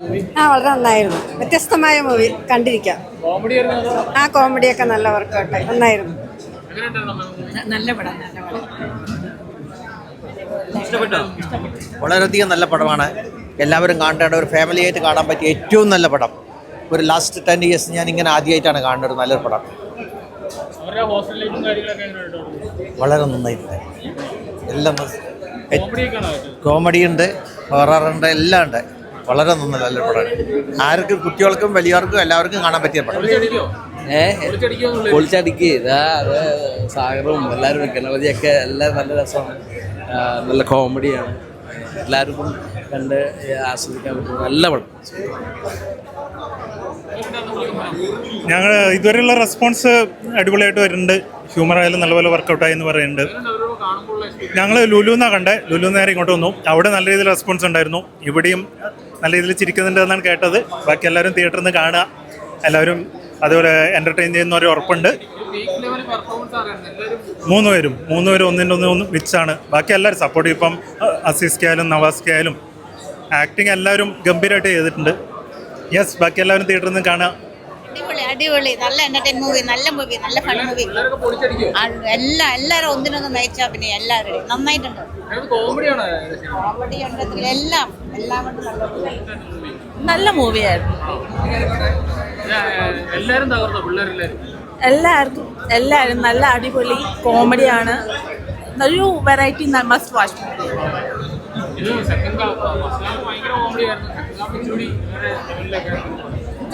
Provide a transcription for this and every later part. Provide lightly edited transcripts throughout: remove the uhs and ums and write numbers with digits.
വളരെ നന്നായിരുന്നു. വ്യത്യസ്തമായ മൂവി കണ്ടിരിക്കാം. ആ കോമഡിയൊക്കെ നല്ല വർക്കൗട്ടായി നന്നായിരുന്നു. നല്ല പടം. വളരെയധികം നല്ല പടമാണ്. എല്ലാവരും കാണേണ്ട ഒരു ഫാമിലിയായിട്ട് കാണാൻ പറ്റിയ ഏറ്റവും നല്ല പടം. ഒരു ലാസ്റ്റ് 10 years ഞാൻ ഇങ്ങനെ ആദ്യമായിട്ടാണ് കാണുന്നത്. ഒരു നല്ലൊരു പടം. വളരെ നന്നായിട്ടുണ്ട്. എല്ലാം കോമഡി ഉണ്ട്, ഹൊററുണ്ട്, എല്ലാം ഉണ്ട്. വളരെ നല്ലൊരു പടമാണ്. ആർക്കും കുട്ടികൾക്കും വലിയവർക്കും എല്ലാവർക്കും കാണാൻ പറ്റിയ പടം. പൊളിച്ചടിക്ക് ഇതാ അത് സാഗറും എല്ലാവരും ഗണപതിയൊക്കെ എല്ലാം നല്ല രസമാണ്. നല്ല കോമഡിയാണ്. എല്ലാവർക്കും കണ്ട് ആസ്വദിക്കാൻ പറ്റും. നല്ല പടം. ഞങ്ങൾ ഇതുവരെയുള്ള റെസ്പോൺസ് അടിപൊളിയായിട്ട് വരുന്നുണ്ട്. ഹ്യൂമർ ആയാലും നല്ലപോലെ വർക്കൗട്ടായി എന്ന് പറയുന്നുണ്ട്. ഞങ്ങൾ ലുലുന്നാണ് കണ്ടത്. ലുലു നേരെ ഇങ്ങോട്ട് വന്നു. അവിടെ നല്ല രീതിയിൽ റെസ്പോൺസ് ഉണ്ടായിരുന്നു. ഇവിടെയും നല്ല രീതിയിൽ ചിരിക്കുന്നുണ്ട് എന്നാണ് കേട്ടത്. ബാക്കി എല്ലാവരും തിയേറ്ററിൽ നിന്ന് കാണുക. എല്ലാവരും അതുപോലെ എൻ്റർടൈൻ ചെയ്യുന്ന ഒരു ഉറപ്പുണ്ട്. മൂന്നുപേരും ഒന്നിൻ്റെ ഒന്ന് വിച്ചാണ്. ബാക്കി എല്ലാവരും സപ്പോർട്ട്. ഇപ്പം അസീസ്ക്കായാലും നവാസ്ക്കായാലും ആക്ടിങ് എല്ലാവരും ഗംഭീരമായിട്ട് ചെയ്തിട്ടുണ്ട്. യെസ്, ബാക്കി എല്ലാവരും തിയേറ്ററിൽ നിന്ന് കാണുക. അടിപൊളി നല്ല എന്റർടൈൻ മൂവി, നല്ല ഫൺ മൂവി. എല്ലാവരും ഒന്നിനൊന്നും നയിച്ച പിന്നെ എല്ലാവരും നന്നായിട്ടുണ്ട്. കോമഡി ഉണ്ട്, എല്ലാം നല്ല മൂവിയായിരുന്നു. എല്ലാവരും നല്ല അടിപൊളി കോമഡിയാണ്. ഒരു വെറൈറ്റി മസ്റ്റ് വാച്ച്.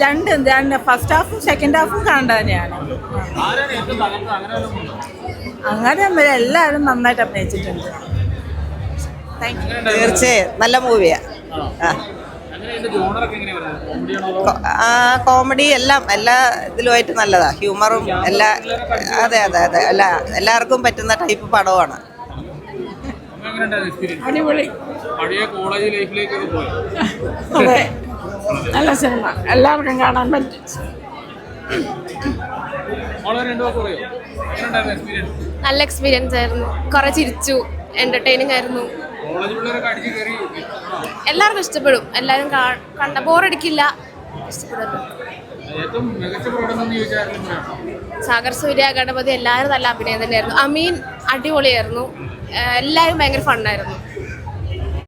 രണ്ട് ഫസ്റ്റ് ഹാഫും സെക്കൻഡ് ഹാഫും കാണേണ്ടത് തന്നെയാണ്. അങ്ങനെ എല്ലാവരും നന്നായിട്ട് അഭിനയിച്ചിട്ടുണ്ട്. തീർച്ചയായും നല്ല മൂവിയാ. കോമഡി എല്ലാം എല്ലാ ഇതിലുമായിട്ട് നല്ലതാ. ഹ്യൂമറും എല്ലാ അതെ എല്ലാവർക്കും പറ്റുന്ന ടൈപ്പ് പടമാണ്. അടിപൊളി. അതെ, നല്ല സിനിമ, എല്ലാവർക്കും കാണാൻ പറ്റും. നല്ല എക്സ്പീരിയൻസ് ആയിരുന്നു. കുറെ ചിരിച്ചു, എന്റർടൈനിങ് ആയിരുന്നു. എല്ലാവർക്കും ഇഷ്ടപ്പെടും. എല്ലാവരും കണ്ട ബോറടിക്കില്ല, ഇഷ്ടപ്പെടുന്നു. സാഗർ, സൂര്യ, ഗണപതി എല്ലാവരും നല്ല അഭിനയം തന്നെയായിരുന്നു. അമീൻ അടിപൊളിയായിരുന്നു. എല്ലാവരും ഭയങ്കര ഫണ്ണായിരുന്നു.